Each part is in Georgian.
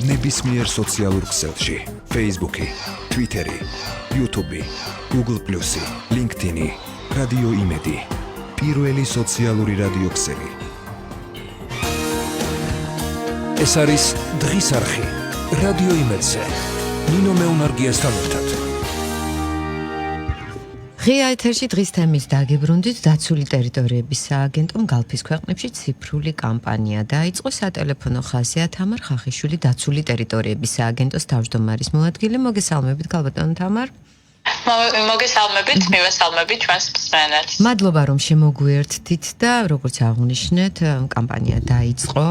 ნებისმიერ სოციალურ ქსელში: Facebook-ი, Twitter-ი, YouTube-ი, Google+, LinkedIn-ი, რადიო იმედი. პირველი სოციალური რადიო ქსელი. ეს არის დღის არხი. რადიო იმედზე. ნინო მეუნარგიასთან ერთად. ღია ეთერში დღის თემის დაგებრუნდით. დაცული ტერიტორიების სააგენტომ გალფის ქვეყნებში ციფრული კამპანია დაიწყო. სატელეფონო ხაზია თამარ ხახიშვილი, დაცული ტერიტორიების სააგენტოს თავმჯდომარის მოადგილე. მოგესალმებით, ქალბატონო თამარ. მოგესალმებით, მივესალმებით ჩვენს მსმენელს. მადლობა რომ შემოგვიერთდით და როგორც აღნიშნეთ, კამპანია დაიწყო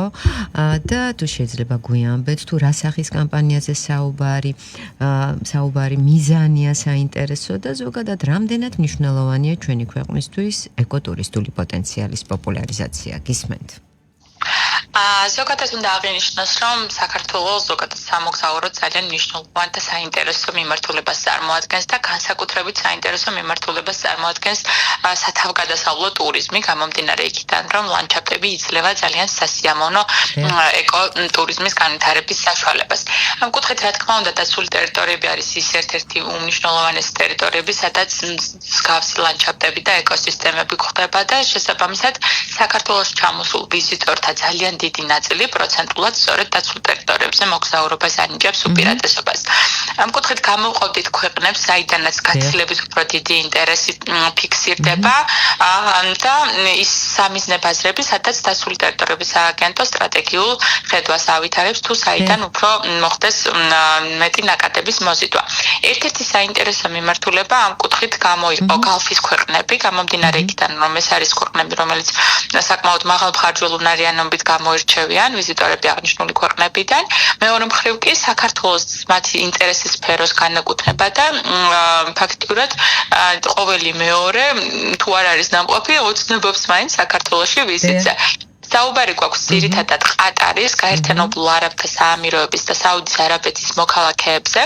და თუ შეიძლება გვიამბეთ თუ რა სახის კამპანიაზე საუბარი, მიზანია, საინტერესო და ზოგადად რამდენად მნიშვნელოვანია ჩვენი ქვეყნისთვის ეკოტურისტული პოტენციალის პოპულარიზაცია. გისმენთ. ზოგადად უნდა აღინიშნოს, რომ საქართველოს ზოგადად სამოგზაურო ძალიან მნიშვნელოვანი და საინტერესო მიმართულებას წარმოადგენს და განსაკუთრებით საინტერესო მიმართულებას წარმოადგენს სათავგადასავლო ტურიზმი, გამომდინარე იქიდან, რომ ლანდშაფტები იძლევა ძალიან სასიამოვნო ეკოტურიზმის განვითარების საშუალებას. ამ კუთხით, რა თქმა უნდა, დაცული ტერიტორიები არის ის ერთ-ერთი უმნიშვნელოვანესი ტერიტორიები, სადაც მსგავსი ლანდშაფტები და ეკოსისტემები გვხვდება და შესაბამისად საქართველოს ჩამოსულ ვიზიტორთა ძალიან დიდი ნაწილი პროცენტულად სწორედ დაცულ ტერიტორიებზე მოგზაურობას ანიჭებს უპირატესობას. ამ კუთხით გამოვყავდით ქვეყნებს, საიდანაც გაცილებით უფრო დიდი ინტერესი ფიქსირდება და ის სამიზნე ბაზრები, სადაც დაცული ტერიტორიების სააგენტო სტრატეგიულ ხედვას ავითარებს, თუ საიდან უფრო მოხდეს მეტი ნაკადების მოზიდვა. ერთ-ერთი საინტერესო მიმართულება ამ კუთხით გამოიყო გალფის ქვეყნები, გამომდინარე იქიდან, რომ ეს არის ქვეყნები, რომელიც საკმაოდ მაღალმხარჯველუნარიანობით გამოირჩევიან ვიზიტორები აღნიშნული ქვეყნებიდან. მეორე მხრივ კი საქართველოს მათი ინტერესის სფეროს განეკუთვნება და ფაქტიურად ყოველი მეორე თუ არ არის ნამყოფი, ოცნებობს მაინც საქართველოში ვიზიტზე. საუბარი გვაქვს ძირითადად ყატარის, გაერთიანებულ არაბთა საამიროების და საუდის არაბეთის მოქალაქეებზე.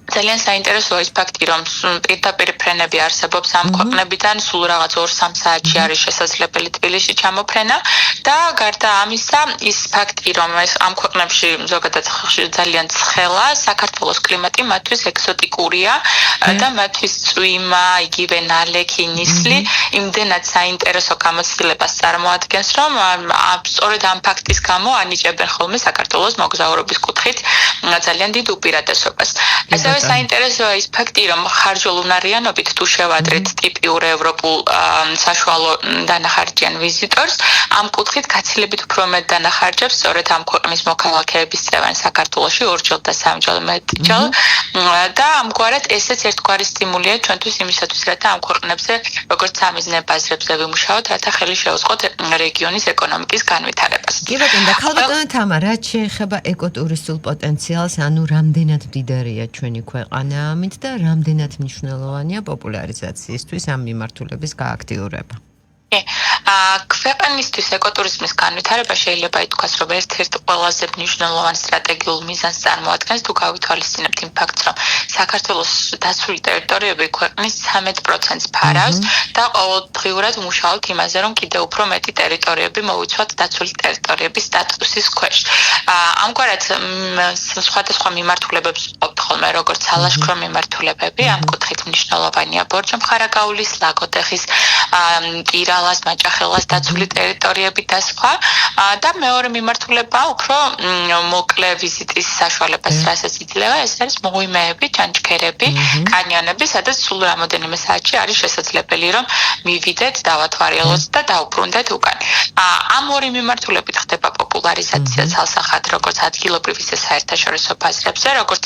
ძალიან საინტერესოა ის ფაქტი, რომ პირდაპირ ფრენები არსებობს ამ ქვეყნებიდან, სულ რაღაც 2-3 საათში არის შესაძლებელი თბილისში ჩამოფრენა და გარდა ამისა, ის ფაქტი, რომ ამ ქვეყნებში ზოგადად ძალიან ცხელა, საქართველოს კლიმატი მათთვის ეგზოტიკურია და მათთვის წვიმა, იგივე ნალექი, ნისლი იმდენად საინტერესო გამოცდილებას წარმოადგენს, რომ სწორედ ამ ფაქტის გამო ანიჭებენ ხოლმე საქართველოს მოგზაურობის კუთხით ძალიან დიდ უპირატესობას. ასევე საინტერესოა ის ფაქტი, რომ ხარჯველუნარიანობით თუ შევადრეთ ტიპიურ ევროპულ საშუალო დანახარჯიან ვიზიტორს, ამ კუთხით გაცილებით უფრო მეტ დანახარჯებს სწორედ ამ ქვეყნის მოქალაქეების წევენ საქართველოში 2 და 3 მეტჯერ და ამგვარად ესეც ერთგვარი სტიმულია ჩვენთვის იმისათვის, რათა ამ ქვეყნებზე როგორც სამიზნე ბაზრებზე ვიმუშაოთ, რათა ხელი შეუწყოთ რეგიონის ეკონომიკის განვითარებას. კი ბატონო, ქალბატონო თამარ, რაც შეეხება ეკოტურისტულ პოტენციალს, ანუ რამდენად მდიდარია ჩვენი ქვეყანა ამით და რამდენად მნიშვნელოვანია პოპულარიზაციისთვის ამ მიმართულების გააქტიურება. ქვეყნისთვის ეკოტურიზმის განვითარება შეიძლება ითქვას, რომ ერთ-ერთ ყველაზე მნიშვნელოვან სტრატეგიულ მიზანს წარმოადგენს, თუ გავითვალისწინებთ იმ ფაქტს, რომ საქართველოს დაცული ტერიტორიები ქვეყნის 13%-ს ფარავს და ყოველდღიურად მუშაობთ იმაზე, რომ კიდევ უფრო მეტი ტერიტორიები მოვიცვათ დაცული ტერიტორიების სტატუსის ქვეშ. ამგვარად სხვადასხვა მიმართულებებს ვყოფთ ხოლმე, როგორც სალაშქრო მიმართულებები, ამ კუთხით მნიშვნელოვანია ბორჯომხარაგაულის, ლაგოდეხის, ტირალას, მაჭახელას დაცული ტერიტორიები და სხვა და მეორე მიმართულება უფრო მოკლე ვიზიტის საშუალებას რასაც იძლევა, ეს არის მღვიმეები, ჩანჩქერები, კანიონები, სადაც სულ რამოდენიმე საათში არის შესაძლებელი, რომ მივიდეთ, დავათვალიეროთ და დავუბრუნდეთ უკან. ამ ორი მიმართულებით ხდება პოპულარიზაცია ცალსახად, როგორც ადგილობრივ ისე საერთაშორისო ბაზრებზე, როგორც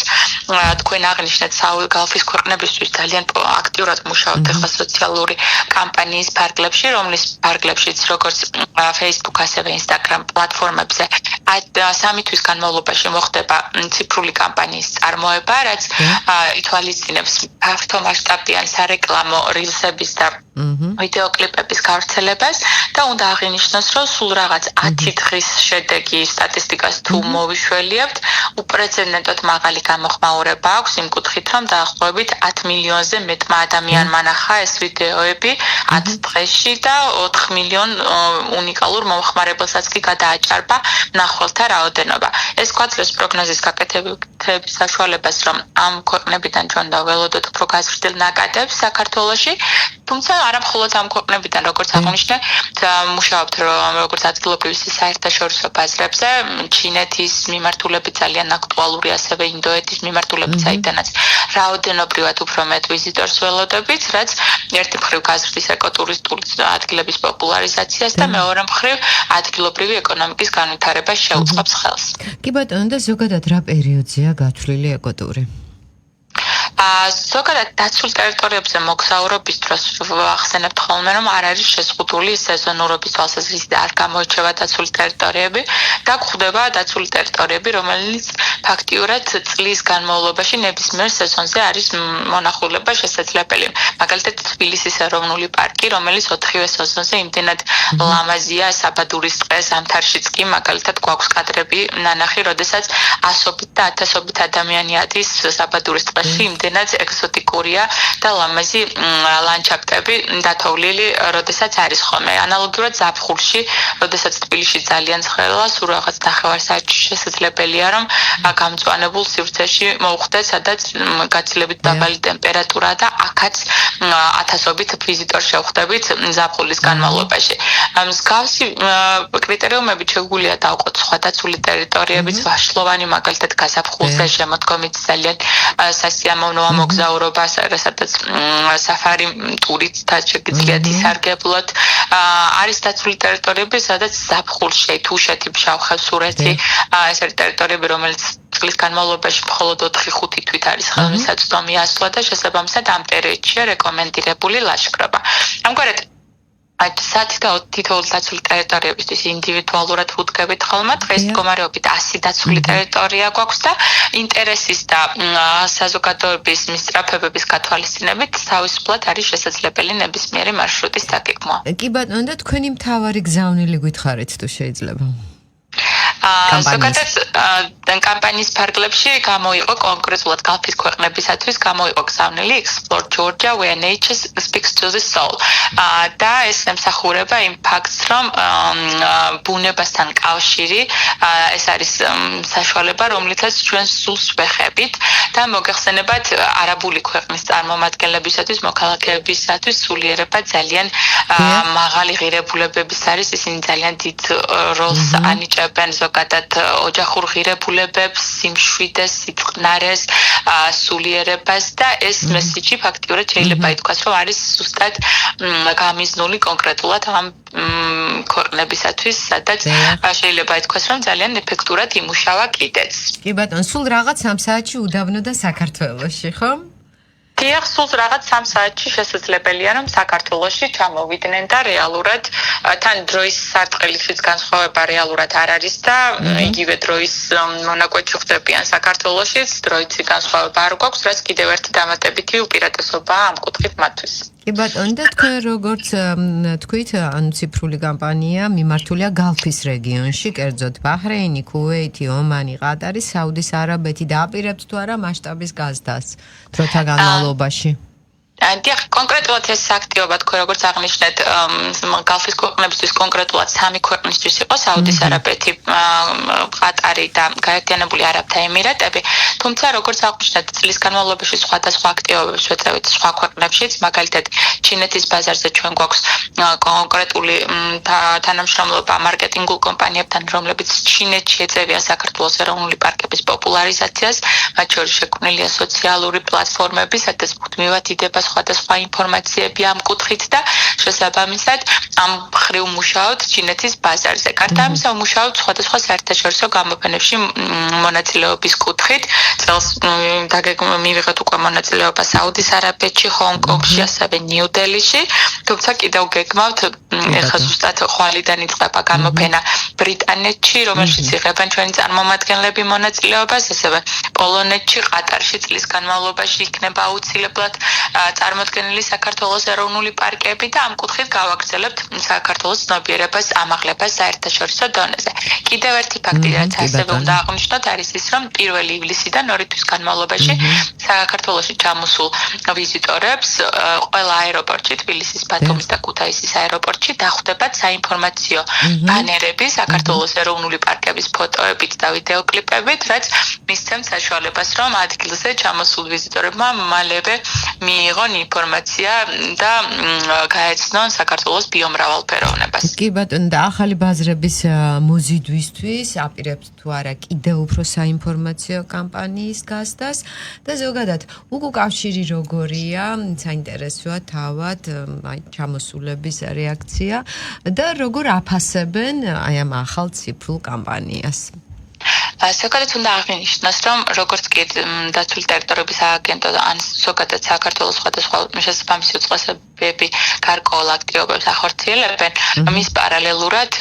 თქვენ აღნიშნეთ, გალფის ქვეყნებისთვის ძალიან აქტიურად მუშაობთ ახლა სოციალური კამპანიის ფარგლებში, რომლის ფარგლებშიც როგორც Facebook, ასევე Instagram პლატფორმებზე 3 თვის განმავლობაში მოხდება ციფრული კამპანიის წარმოება მუშაობა, რაც ითვალისწინებს ფართო მასშტაბიან სარეკლამო რილსების და ვიდეოკლიპების გავრცელებას და უნდა აღინიშნოს, რომ სულ რაღაც 10 დღის შედეგი სტატისტიკას თუ მოვიშველიებთ, უპრეცედენტოდ მაღალი გამოხმაურება აქვს იმ კუთხით, რომ დაახლოებით 10 მილიონზე მეტმა ადამიანმა ნახა ეს ვიდეოები 10 დღეში და 4 მილიონ უნიკალურ მომხმარებელსაც კი გადააჭარბა მნახველთა რაოდენობა. ეს გვაძლევს პროგნოზის გაკეთების საშუალებას, რომ ამ ქვეყნებიდან ჩვენ დაველოდოთ უფრო გაზრდილ ნაკადებს საქართველოში, თუმცა არა მხოლოდ ამ ქვეყნებიდან, როგორც აღნიშნე, მუშაობთ როგორც ადგილობრივი საერთაშორისო ბაზრებზე, ჩინეთის მიმართულებით ძალიან აქტუალური, ასევე ინდოეთის მიმართულებით, საიდანაც რაოდენობრივად უფრო მეტ ვიზიტორს ველოდებით, რაც ერთი მხრივ გაზრდის ეკოტურისტული ადგილების პოპულარიზაციას და მეორე მხრივ ადგილობრივი ეკონომიკის განვითარებას შეუწყობს ხელს. კი ბატონო, და ზოგადად რა პერიოდზეა გათვლილი ეკოტური? ზოგადად დაცულ ტერიტორიებზე მოგზაურობის დროს ვახსენებთ ხოლმე, რომ არ არის შეზღუდული სეზონურობის თვალსაზრისით არ გამოირჩევა დაცული ტერიტორიები და გვხვდება დაცული ტერიტორიები, რომელიც ფაქტიურად წლის განმავლობაში ნებისმიერ სეზონზე არის მონახულება შესაძლებელი. მაგალითად, თბილისის ეროვნული პარკი, რომელიც 4-ვე სეზონზე იმდენად ლამაზია, საბადურის დღე, ზამთარშიც კი მაგალითად გვაქვს კადრები ნანახი, როდესაც ასობით და ათასობით ადამიანი ადის საბადურის დღეში, იმდენად ეგზოტიკურია და ლამაზი ლანდშაფტები დათოვლილი, როდესაც არის ხოლმე. ანალოგიურად ზაფხულში, როდესაც თბილისში ძალიან ცხელა, სულ რაღაც ნახევარსაათში შესაძლებელია, რომ გამწვანებულ სივრცეში მოვხვდეთ, სადაც გაცილებით დაბალი ტემპერატურა და აქაც ათასობით ვიზიტორს შევხვდებით ზაფხულის განმავლობაში. მსგავსი კრიტერიუმებით შეგვიძლია დავყოთ სხვა დაცული ტერიტორიებიც, ვაშლოვანი მაგალითად გაზაფხულზე შემოდგომით ძალიან სასიამოვნოა მოგზაურობა, სადაც საფარი ტურით შეგიძლიათ ისარგებლოთ. არის დაცული ტერიტორიები, სადაც ზაფხულში თუშეთი, ფშავ-ხევსურეთი, ეს არის ტერიტორიები, რომელიც წლის განმავლობაში მხოლოდ 4-5 თვით არის ხელმისაწვდომი ასვლა და შესაბამისად ამ პერიოდშია რეკომენდირებული ლაშქრობა. ამგვარად საათი და თითოეული დაცული ტერიტორიებისთვის ინდივიდუალურად ვუდგებით ხოლმე. დღეს მდგომარეობით 100 დაცული ტერიტორია გვაქვს და ინტერესის და საზოგადოების მისწრაფებების გათვალისწინებით თავისუფლად არის შესაძლებელი ნებისმიერი მარშრუტის დაგეგმვა. კი ბატონო, და თქვენი მთავარი გზავნილი გითხარით თუ შეიძლება? ზოგადად კამპანიის ფარგლებში გამოიყო კონკრეტულად გალფის ქვეყნებისათვის გამოიყო გზავნილი Explore Georgia where nature speaks to the soul. და ეს ემსახურება იმ ფაქტს, რომ ბუნებასთან კავშირი ეს არის საშუალება, რომლითაც ჩვენ სულს ვეხებით და მოგეხსენებათ არაბული ქვეყნის წარმომადგენლებისათვის, მოქალაქეებისათვის სულიერება ძალიან მაღალი ღირებულებების არის, ისინი ძალიან დიდ როლს ანიჭებენ ზოგადად ოჯახურ ღირებულებებს, სიმშვიდეს, სიწყნარეს, სულიერებას და ეს მესიჯი ფაქტიურად შეიძლება ითქვას, რომ არის ზუსტად გამიზნული კონკრეტულად ამ ქვეყნებისათვის, სადაც შეიძლება ითქვას, რომ ძალიან ეფექტურად იმუშავა კიდეც. კი ბატონო, სულ რაღაც 3 საათში უდაბნო და საქართველოში, ხო? დიახ, სულ რაღაც 3 საათში შესაძლებელია, რომ საქართველოში ჩამოვიდნენ და რეალურად თან დროის სარტყელიშიც განსხვავება რეალურად არ არის და იგივე დროის მონაკვეთში ხვდებიან საქართველოშიც, დროითი განსხვავება არ გვაქვს, რაც კიდევ ერთი დამატებითი უპირატესობაა ამ კუთხით მათთვის. კი ბატონო, და თქვენ როგორც თქვით, ანუ ციფრული კამპანია მიმართულია გალფის რეგიონში, კერძოდ ბაჰრეინი, ქუვეითი, ომანი, ყატარი, საუდის არაბეთი და აპირებთ თუ არა მასშტაბის გაზრდას დროთა განმავლობაში? დიახ, კონკრეტულად ეს აქტივობა თქვენ როგორც აღნიშნეთ, გალფის ქვეყნებისთვის კონკრეტულად 3 ქვეყნისთვის იყო საუდის არაბეთი, ყატარი და გაერთიანებული არაბთა ემირატები, თუმცა როგორც აღნიშნეთ, წლის განმავლობაში სხვადასხვა აქტივობებს ვეწევით სხვა ქვეყნებშიც, მაგალითად ჩინეთის ბაზარზე ჩვენ გვაქვს კონკრეტული თანამშრომლობა მარკეტინგულ კომპანიებთან, რომლებიც ჩინეთში ეწევიან საქართველოს ეროვნული პარკების პოპულარიზაციას, მათ შორის შექმნილია სოციალური პლატფორმები, სადაც მუდმივად იდება სხვადასხვა ინფორმაციები ამ კუთხით და შესაბამისად ამ მხრივ მუშაობთ ჩინეთის ბაზარზე. გარდა ამისა, მუშაობთ სხვადასხვა საერთაშორისო გამოფენებში მონაწილეობის კუთხით. წელს მივიღეთ უკვე მონაწილეობა საუდის არაბეთში, ჰონკონგში, ასევე ნიუ-დელიში. თუმცა კიდევ გეგმავთ, ეხლა ზუსტად ხვალიდან იწყება გამოფენა ბრიტანეთში, რომელშიც იღებენ ჩვენი წარმომადგენლები მონაწილეობას, ასევე პოლონეთში, ყატარში წლის განმავლობაში იქნება აუცილებლად წარმოდგენილი საქართველოს ეროვნული პარკები და ამ კუთხით გავაგრძელებთ საქართველოს ცნობიერებას, ამაღლებას საერთაშორისო დონეზე. კიდევ ერთი ფაქტი, რაც ასევე უნდა აღნიშნოთ, არის ის, რომ 1 ივლისიდან 2 თვის განმავლობაში საქართველოში ჩამოსულ ვიზიტორებს ყველა აეროპორტში, თბილისის, ბათუმის და ქუთაისის აეროპორტში დახვდებათ საინფორმაციო ბანერები საქართველოს ეროვნული პარკების ფოტოებით და ვიდეოკლიპებით, რაც მისცემს საშუალებას, რომ ადგილზე ჩამოსულ ვიზიტორებმა მალევე მიიღონ ინფორმაცია და გაეცნონ საქართველოს ბიომრავალფეროვნებას. კი ბატონო, და ახალი ბაზრების მოზიდვისთვის აპირებთ თუ არა კიდევ უფრო საინფორმაციო კამპანიის გასდას და ზოგადად უკავშირი როგორია, საინტერესოა თავად აი ჩამოსულების რეაქცია და როგორ აფასებენ აი ამ ახალ ციფრულ კამპანიას. ზოგადად უნდა აღინიშნოს, რომ როგორც კი დაცული ტერიტორიების სააგენტო ან ზოგადად საქართველოს სხვადასხვა შესაბამისი უწყლესებები გარკვეულ აქტივობებს ახორციელებენ, მის პარალელურად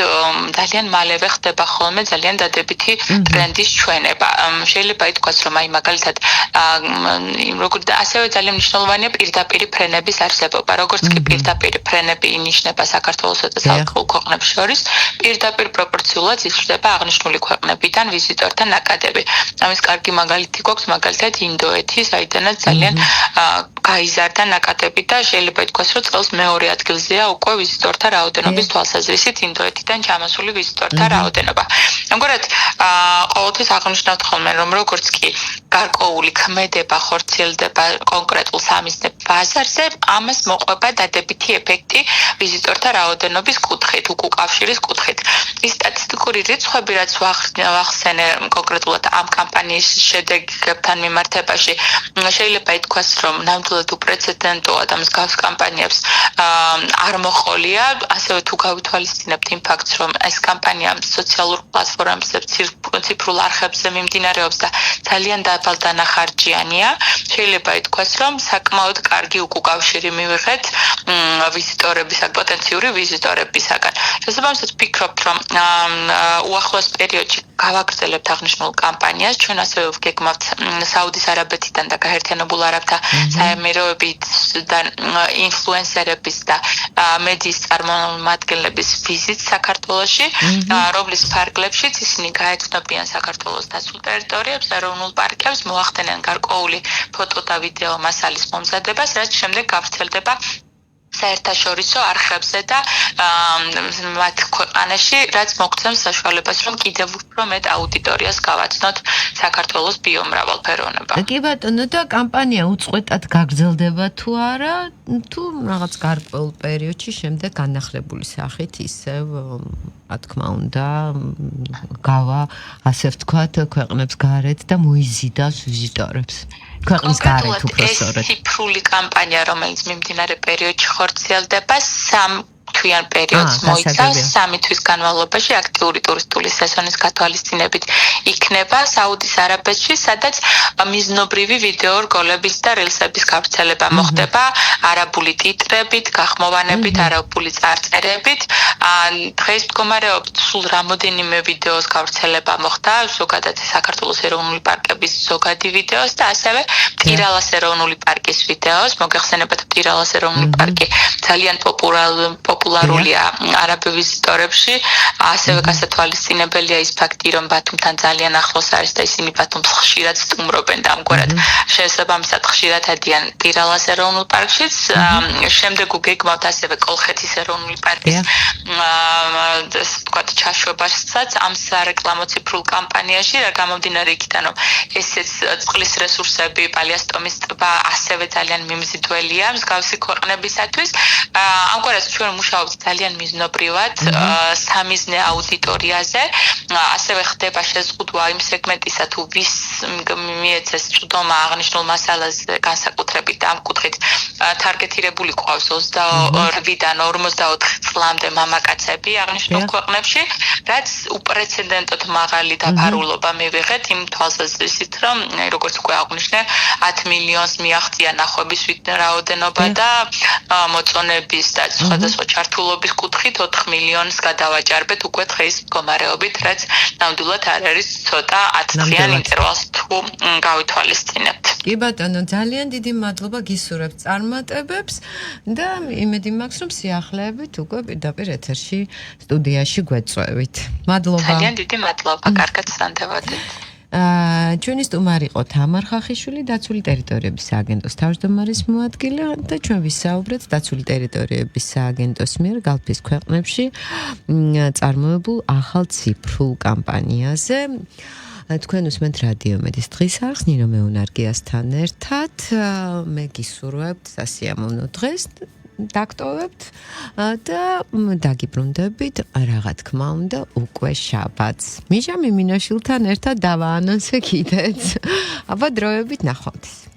ძალიან მალევე ხდება ხოლმე ძალიან დადებითი ტრენდის ჩვენება. შეიძლება ითქვას, რომ აი მაგალითად როგორც ასევე ძალიან მნიშვნელოვანია პირდაპირი ფრენების არსებობა. როგორც კი პირდაპირი ფრენები ინიშნება საქართველოსა და საავტომობილო ქვეყნებს შორის, პირდაპირ პროპორციულად იზრდება აღნიშნული ქვეყნებიდან ვიზიტორთა ნაკადები. ამის კარგი მაგალითი გვაქვს მაგალითად ინდოეთი, საიდანაც ძალიან გაიზარდა ნაკადები და შეიძლება ითქვას, რომ წელს მეორე ადგილზეა უკვე ვიზიტორთა რაოდენობის თვალსაზრისით ინდოეთიდან ჩამოსული ვიზიტორთა რაოდენობა. ამგვარად, ყოველთვის აღნიშნავთ ხოლმე, რომ როგორც კი გარკვეული ქმედება ხორციელდება კონკრეტულ სამიზნე ბაზარზე, ამას მოყვება დადებითი ეფექტი ვიზიტორთა რაოდენობის კუთხით, უკავშირის კუთხით. ის სტატისტიკური რიცხვები, რაც ვახსენე კონკრეტულად ამ კამპანიის შედეგებთან მიმართებაში, შეიძლება ითქვას, რომ ნამდვილად უპრეცედენტოა და მსგავს კამპანიებს არ მოყოლია, ასევე თუ გავითვალისწინებთ იმ ფაქტს, რომ ეს კამპანია სოციალურ პლატფორმებზე, ციფრულ არხებზე მიმდინარეობს და ძალიან დაბალ დანახარჯიანია, შეიძლება ითქვას, რომ საკმაოდ კარგი უკავშირი მივიღეთ ვიზიტორებისაგან, პოტენციური ვიზიტორებისაგან. შესაბამისად ვფიქრობ, რომ უახლოეს პერიოდში გავაგრძელებთ აღნიშნულ კამპანიას, ჩვენ ასევე ვგეგმავთ საუდის არაბეთიდან და გაერთიანებულ არაბთა საემიროებიდან ინფლუენსერების და მედიის წარმომადგენლების ვიზიტს საქართველოში, რომლის ფარგლებშიც ისინი გაეცნობიან საქართველოს დაცულ ტერიტორიებს, ეროვნულ პარკებს, მოახდენენ გარკვეული ფოტო და ვიდეო მასალის მომზადებას, რაც შემდეგ გავრცელდება საერთაშორისო არხებზე და მათ ქვეყანაში, რაც მოგცემს საშუალებას, რომ კიდევ უფრო მეტ აუდიტორიას გავაცნოთ საქართველოს ბიომრავალფეროვნება. კი ბატონო, და კამპანია უწყვეტად გაგრძელდება თუ არა, თუ რაღაც გარკვეულ პერიოდში შემდეგ განახლებული სახით ისევ რა თქმა უნდა გავა, ასე ვთქვათ, ქვეყნებს გარეთ და მოიზიდავს ვიზიტორებს. ქვეყნის გარეთ უფრო სწორედ. ეს ციფრული კამპანია, რომელიც მიმდინარე პერიოდში ხორციელდება, 3 თვიან პერიოდს მოიცავს. 3 თვის განმავლობაში აქტიური ტურისტული სეზონის გათვალისწინებით იქნება საუდის არაბეთში, სადაც მიზნობრივი ვიდეო რგოლების და რილსების გავრცელება მოხდება არაბული ტიტრებით, გახმოვანებით, არაბული წარწერებით. დღეს მდგომარეობით სულ რამოდენიმე ვიდეოს გავრცელება მოხდა, ზოგადად საქართველოს ეროვნული პარკების ზოგადი ვიდეოს და ასევე მტირალას ეროვნული პარკის ვიდეოს. მოგეხსენებათ, მტირალას ეროვნული პარკი ძალიან პოპულარულია არაბ ვიზიტორებში, ასევე გასათვალისწინებელია ის ფაქტი, რომ ბათუმთან ძალიან ახლოს არის და ისინი ბათუმს ხშირად სტუმრობენ და ამგვარად შესაბამისად ხშირად ადიან მტირალას ეროვნულ პარკშიც. შემდეგ უგეგმავთ ასევე კოლხეთის ეროვნული პარკის ვთქვათ ჩაშვებასაც ამ სარეკლამო ციფრულ კამპანიაში, რა გამომდინარე იქიდან, რომ ესეც წყლის რესურსები, პალიასტომის ტბა ასევე ძალიან მიმზიდველია მსგავსი ქვეყნებისათვის. ამგვარად ჩვენ მუშაობთ ძალიან მიზნობრივად სამიზნე აუდიტორიაზე, ასევე ხდება შეზღუდვა იმ სეგმენტისა, თუ ვის მიეცეს წვდომა აღნიშნულ მასალაზე განსაკუთრებით და ამ კუთხით თარგეტირებული ყავს 22-დან 44 წლამდე მამაკაცები აღნიშნულ ქვეყნებში, რაც უპრეცედენტოდ მაღალი დაფარულობა მივიღეთ იმ თვალსაზრისით, რომ როგორც უკვე აღვნიშნე, 10 მილიონს მიაღწია ნახვების რაოდენობა და მოწონების და სხვადასხვა ჩართულობის კუთხით 4 მილიონს გადავაჭარბეთ უკვე დღის მდგომარეობით, რაც ნამდვილად არ არის ცოტა 10 დღიან ინტერვალს თუ გავითვალისწინებთ. კი ბატონო, ძალიან დიდი მადლობა გისურვებთ წარმატებებს და იმედი მაქვს, რომ სიახლეებით უკვე პირდაპირ ეთერში სტუდიაში გვეწვევით. მადლობა. ძალიან დიდი მადლობა, კარგად სანდევადეთ. ჩვენი სტუმარი იყო თამარ ხახიშვილი, დაცული ტერიტორიების სააგენტოს თავმჯდომარის მოადგილე და ჩვენ ვისაუბრეთ დაცული ტერიტორიების სააგენტოს მიერ გალფის ქვეყნებში წარმოებულ ახალ ციფრულ კამპანიაზე. თქვენ უსმენთ რადიო იმედის დღის არხს ნინო მეუნარგიასთან ერთად. მე გისურვებთ სასიამოვნო დღეს. დაგტოვებთ და დაგიბრუნდებით რა თქმა უნდა უკვე შაბათს. მიშა მიმინაშვილთან ერთად დავაანონსე კიდეც. აბა დროებით ნახვამდის.